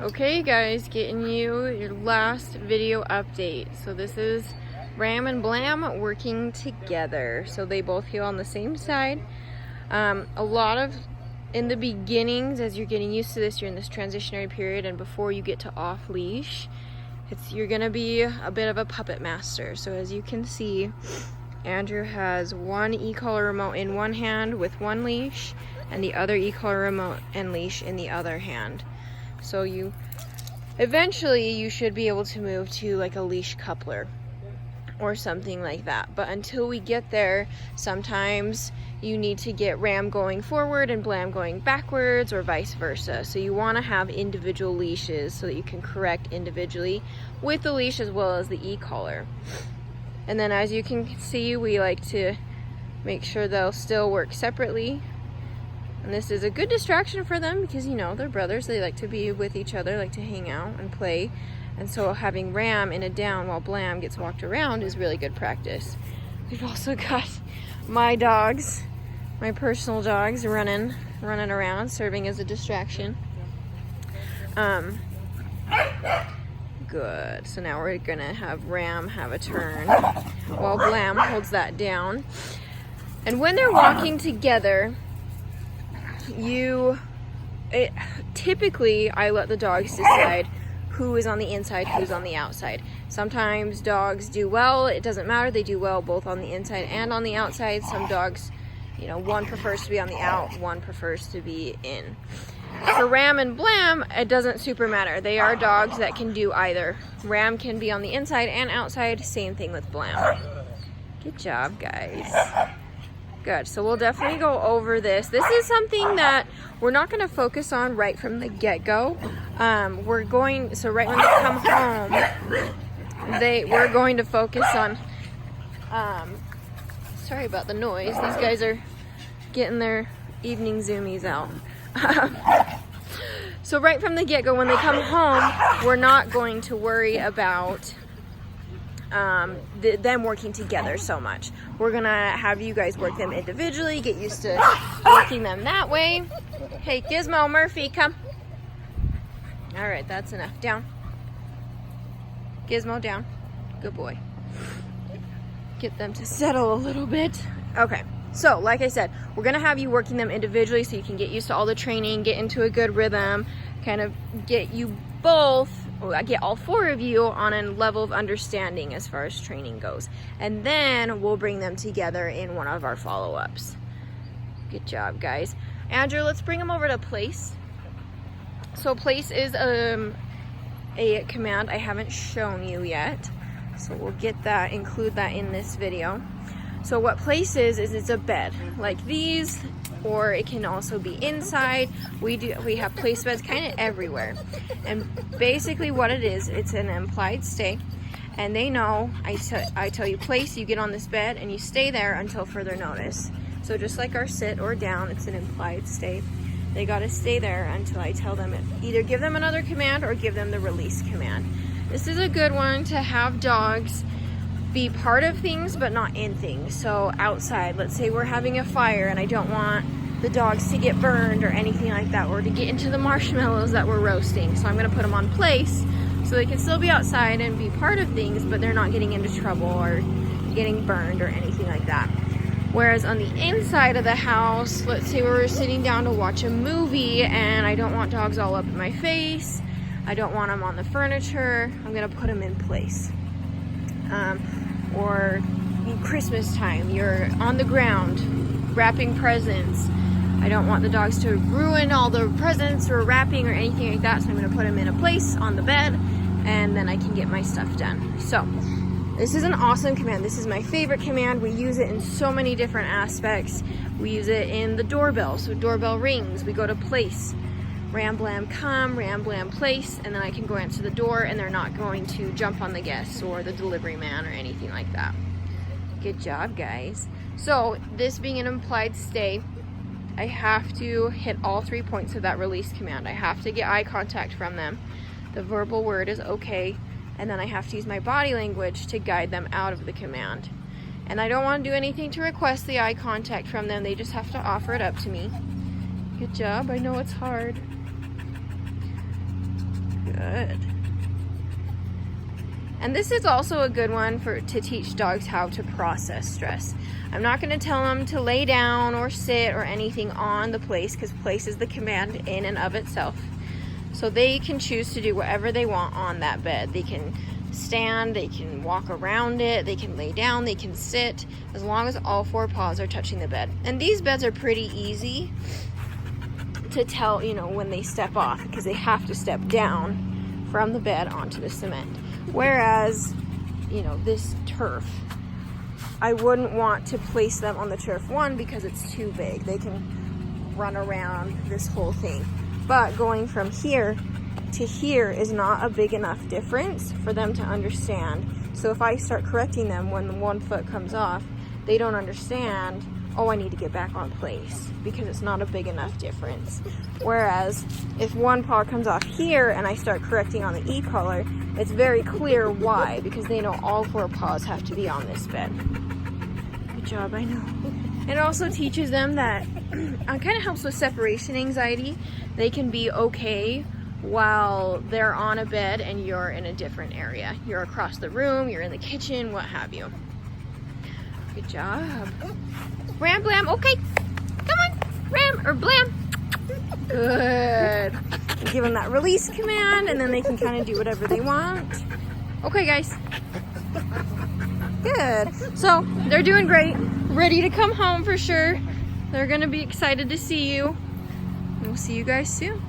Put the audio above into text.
Okay guys, getting you your last video update. So this is Ram and Blam working together. So they both heel on the same side. In the beginnings, as you're getting used to this, you're in this transitionary period, and before you get to off leash, you're gonna be a bit of a puppet master. So as you can see, Andrew has one e-collar remote in one hand with one leash, and the other e-collar remote and leash in the other hand. So eventually you should be able to move to like a leash coupler or something like that. But until we get there, sometimes you need to get Ram going forward and Blam going backwards, or vice versa. So you want to have individual leashes so that you can correct individually with the leash as well as the e-collar. And then as you can see, we like to make sure they'll still work separately. And this is a good distraction for them because, you know, they're brothers. They like to be with each other, like to hang out and play. And so having Ram in a down while Blam gets walked around is really good practice. We've also got my dogs, my personal dogs, running around, serving as a distraction. Good. So now we're gonna have Ram have a turn while Blam holds that down. And when they're walking together, typically I let the dogs decide who is on the inside, who's on the outside. Sometimes dogs do well, it doesn't matter, they do well both on the inside and on the outside. Some dogs, you know, one prefers to be on the out, one prefers to be in. For Ram and Blam, it doesn't super matter. They are dogs that can do either. Ram can be on the inside and outside, same thing with Blam. Good job, guys. Good. So we'll definitely go over this. This is something that we're not going to focus on right from the get-go. So right when they come home, we're going to focus on, sorry about the noise. These guys are getting their evening zoomies out. So right from the get-go, when they come home, we're not going to worry about them working together so much. We're gonna have you guys work them individually, get used to working them that way. Hey, Gizmo, Murphy, come. All right, that's enough. Down. Gizmo, down. Good boy. Get them to settle a little bit. Okay, so like I said, we're gonna have you working them individually so you can get used to all the training, get into a good rhythm, kind of get all four of you on a level of understanding as far as training goes. And then we'll bring them together in one of our follow-ups. Good job, guys. Andrew, let's bring them over to place. So place is a command I haven't shown you yet. So we'll include that in this video. So what place is it's a bed like these, or it can also be inside. We have place beds kind of everywhere. And basically what it is, it's an implied stay. And they know, I tell you place, you get on this bed and you stay there until further notice. So just like our sit or down, it's an implied stay. They gotta stay there until I tell them either give them another command or give them the release command. This is a good one to have dogs be part of things but not in things. So outside, let's say we're having a fire and I don't want the dogs to get burned or anything like that, or to get into the marshmallows that we're roasting. So I'm gonna put them on place so they can still be outside and be part of things, but they're not getting into trouble or getting burned or anything like that. Whereas on the inside of the house, let's say we're sitting down to watch a movie and I don't want dogs all up in my face, I don't want them on the furniture, I'm gonna put them in place. Or Christmas time, you're on the ground wrapping presents. I don't want the dogs to ruin all the presents or wrapping or anything like that, so I'm gonna put them in a place on the bed and then I can get my stuff done. So this is an awesome command. This is my favorite command. We use it in so many different aspects. We use it in the doorbell. So doorbell rings, we go to place. Ram, Blam, come, Ram, Blam, place, and then I can go answer the door and they're not going to jump on the guests or the delivery man or anything like that. Good job, guys. So this being an implied stay, I have to hit all 3 points of that release command. I have to get eye contact from them. The verbal word is okay, and then I have to use my body language to guide them out of the command. And I don't want to do anything to request the eye contact from them. They just have to offer it up to me. Good job. I know it's hard. Good. And this is also a good one to teach dogs how to process stress. I'm not going to tell them to lay down or sit or anything on the place, because place is the command in and of itself. So they can choose to do whatever they want on that bed. They can stand, they can walk around it, they can lay down, they can sit, as long as all four paws are touching the bed. And these beds are pretty easy to tell, you know, when they step off, because they have to step down from the bed onto the cement. Whereas, you know, this turf, I wouldn't want to place them on the turf, one, because it's too big. They can run around this whole thing. But going from here to here is not a big enough difference for them to understand. So if I start correcting them when the 1 foot comes off, they don't understand, oh, I need to get back on place, because it's not a big enough difference. Whereas if one paw comes off here and I start correcting on the e-collar, it's very clear why, because they know all four paws have to be on this bed. Good job, I know. It also teaches them that it kind of helps with separation anxiety. They can be okay while they're on a bed and you're in a different area. You're across the room, you're in the kitchen, what have you. Good job. Ram, blam, okay. Come on, ram or blam. Good. You give them that release command, and then they can kind of do whatever they want. Okay, guys. Good. So they're doing great. Ready to come home for sure. They're gonna be excited to see you. We'll see you guys soon.